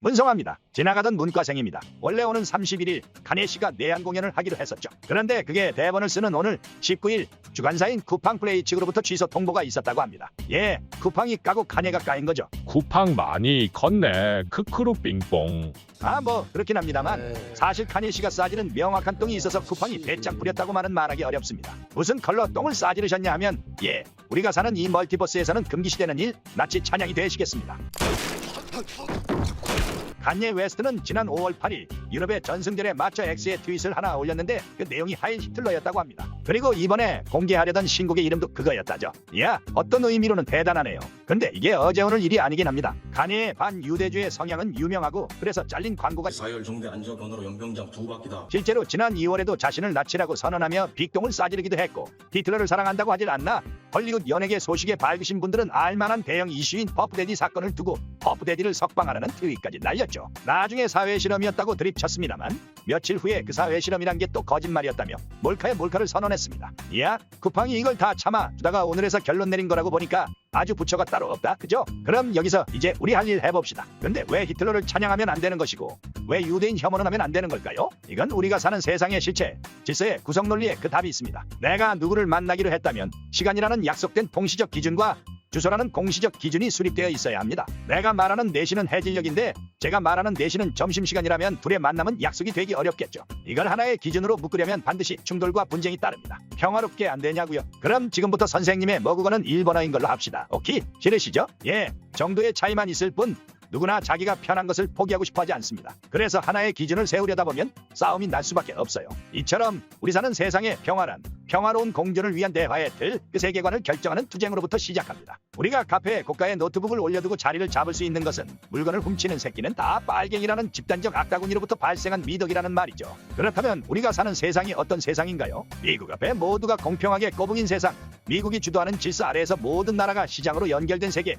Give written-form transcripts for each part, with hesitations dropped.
문성화입니다. 지나가던 문과생입니다. 원래 오는 31일 카네 씨가 내한 공연을 하기로 했었죠. 그런데 그게 대본을 쓰는 오늘 19일 주간사인 쿠팡 플레이 측으로부터 취소 통보가 있었다고 합니다. 예, 쿠팡이 까고 카네가 까인 거죠. 쿠팡 많이 컸네. 크크루 빙뽕. 뭐 그렇긴 합니다만 사실 카네 씨가 싸지른 명확한 똥이 있어서 쿠팡이 배짱 부렸다고만은 말하기 어렵습니다. 무슨 컬러 똥을 싸지르셨냐 하면 우리가 사는 이 멀티버스에서는 금기시되는 일 나치 찬양이 되시겠습니다. 칸예 웨스트는 지난 5월 8일 유럽의 전승절에 맞춰 X에 트윗을 하나 올렸는데 그 내용이 하일 히틀러였다고 합니다. 그리고 이번에 공개하려던 신곡의 이름도 그거였다죠. 이야, 어떤 의미로는 대단하네요. 근데 이게 어제 오늘 일이 아니긴 합니다. 칸예의 반유대주의 성향은 유명하고 그래서 잘린 광고가 사열 정대 안전번호로 연병장 2바퀴다. 실제로 지난 2월에도 자신을 나치라고 선언하며 빅동을 싸지르기도 했고 히틀러를 사랑한다고 하질 않나 헐리우드 연예계 소식에 밝으신 분들은 알만한 대형 이슈인 퍼프데디 사건을 두고 퍼프데디를 석방하라는 트윗까지 날렸죠. 나중에 사회실험이었다고 드립쳤습니다만 며칠 후에 그 사회실험이란 게 또 거짓말이었다며 몰카에 몰카를 선언했습니다. 이야, 쿠팡이 이걸 다 참아 두다가 오늘에서 결론 내린 거라고 보니까 아주 부처가 따로 없다, 그죠? 그럼 여기서 이제 우리 할 일 해봅시다. 근데 왜 히틀러를 찬양하면 안 되는 것이고 왜 유대인 혐오는 하면 안 되는 걸까요? 이건 우리가 사는 세상의 실체, 질서의 구성 논리에 그 답이 있습니다. 내가 누구를 만나기로 했다면 시간이라는 약속된 통시적 기준과 주소라는 공시적 기준이 수립되어 있어야 합니다. 내가 말하는 4시는 해질녘인데 제가 말하는 4시는 점심시간이라면 둘의 만남은 약속이 되기 어렵겠죠. 이걸 하나의 기준으로 묶으려면 반드시 충돌과 분쟁이 따릅니다. 평화롭게 안 되냐고요? 그럼 지금부터 선생님의 모국어는 일본어인 걸로 합시다. 오케이? 싫으시죠? 정도의 차이만 있을 뿐 누구나 자기가 편한 것을 포기하고 싶어 하지 않습니다. 그래서 하나의 기준을 세우려다 보면 싸움이 날 수밖에 없어요. 이처럼 우리 사는 세상의 평화로운 공존을 위한 대화의 틀, 그 세계관을 결정하는 투쟁으로부터 시작합니다. 우리가 카페에 고가의 노트북을 올려두고 자리를 잡을 수 있는 것은 물건을 훔치는 새끼는 다 빨갱이라는 집단적 악다구니로부터 발생한 미덕이라는 말이죠. 그렇다면 우리가 사는 세상이 어떤 세상인가요? 미국 앞에 모두가 공평하게 꼬붕인 세상, 미국이 주도하는 질서 아래에서 모든 나라가 시장으로 연결된 세계,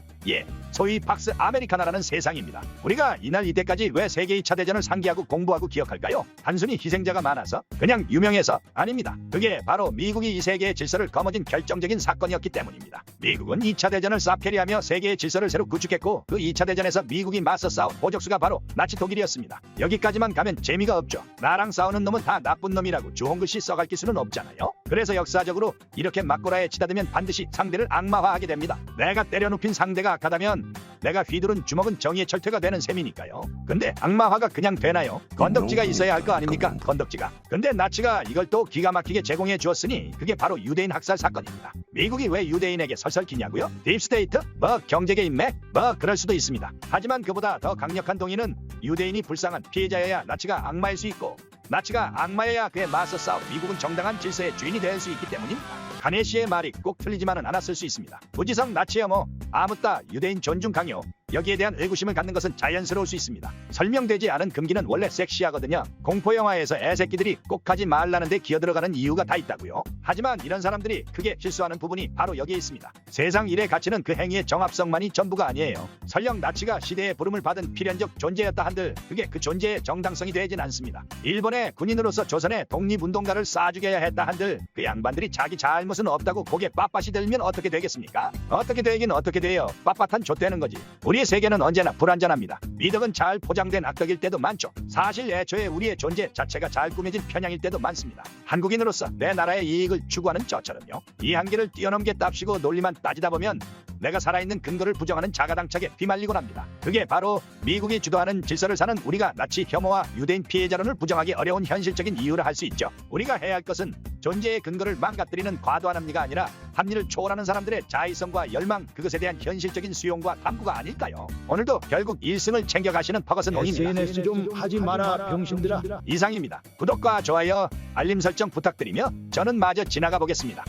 소위 팍스 아메리카나라는 세상입니다. 우리가 이날 이때까지 왜 세계 2차 대전을 상기하고 공부하고 기억할까요? 단순히 희생자가 많아서? 그냥 유명해서? 아닙니다. 그게 바로 미국이 이 세계의 질서를 거머쥔 결정적인 사건이었기 때문입니다. 미국은 2차 대전을 쌉캐리하며 세계의 질서를 새로 구축했고 그 2차 대전에서 미국이 맞서 싸운 호적수가 바로 나치 독일이었습니다. 여기까지만 가면 재미가 없죠. 나랑 싸우는 놈은 다 나쁜 놈이라고 주홍글씨 써갈길 수는 없잖아요. 그래서 역사적으로 이렇게 맞고라에 치닫으면 반드시 상대를 악마화하게 됩니다. 내가 때려눕힌 상대가 악하다면 내가 휘두른 주먹은 정의의 철퇴가 되는 셈이니까요. 근데 악마화가 그냥 되나요? 건덕지가 있어야 할 거 아닙니까? 건덕지가. 근데 나치가 이걸 또 기가 막히게 제공해 주었으니 그게 바로 유대인 학살 사건입니다. 미국이 왜 유대인에게 설설키냐고요? 딥스테이트? 경제계 인맥? 그럴 수도 있습니다. 하지만 그보다 더 강력한 동의는 유대인이 불쌍한 피해자여야 나치가 악마일 수 있고 나치가 악마여야 그에 맞서 싸워 미국은 정당한 질서의 주인이 될 수 있기 때문입니다. 카네 씨의 말이 꼭 틀리지만은 않았을 수 있습니다. 무지성 나치 혐오, 아무따 유대인 존중 강요, 여기에 대한 의구심을 갖는 것은 자연스러울 수 있습니다. 설명되지 않은 금기는 원래 섹시하거든요. 공포영화에서 애새끼들이 꼭 하지 말라는데 기어들어가는 이유가 다 있다고요. 하지만 이런 사람들이 크게 실수하는 부분이 바로 여기에 있습니다. 세상 일의 가치는 그 행위의 정합성만이 전부가 아니에요. 설령 나치가 시대의 부름을 받은 필연적 존재였다 한들 그게 그 존재의 정당성이 되진 않습니다. 일본의 군인으로서 조선의 독립운동가를 쏴죽여야 했다 한들 그 양반들이 자기 잘못은 없다고 고개 빳빳이 들면 어떻게 되겠습니까? 어떻게 되긴 어떻게 돼요. 빳빳한 좆되는 거지. 우리의 세계는 언제나 불완전합니다. 미덕은 잘 포장된 악덕일 때도 많죠. 사실 애초에 우리의 존재 자체가 잘 꾸며진 편향일 때도 많습니다. 한국인으로서 내 나라의 이익을 추구하는 저처럼요. 이 한계를 뛰어넘게 답시고 논리만 따지다 보면 내가 살아있는 근거를 부정하는 자가당착에 휘말리곤 합니다. 그게 바로 미국이 주도하는 질서를 사는 우리가 나치 혐오와 유대인 피해자론을 부정하기 어려운 현실적인 이유라 할 수 있죠. 우리가 해야 할 것은 존재의 근거를 망가뜨리는 과도한 합리가 아니라 합리를 초월하는 사람들의 자의성과 열망, 그것에 대한 현실적인 수용과 탐구가 아닐까요? 오늘도 결국 1승을 챙겨가시는 퍼거슨 옹입니다. SNS 좀 하지 마라 병신들아. 이상입니다. 구독과 좋아요, 알림 설정 부탁드리며 저는 마저 지나가 보겠습니다.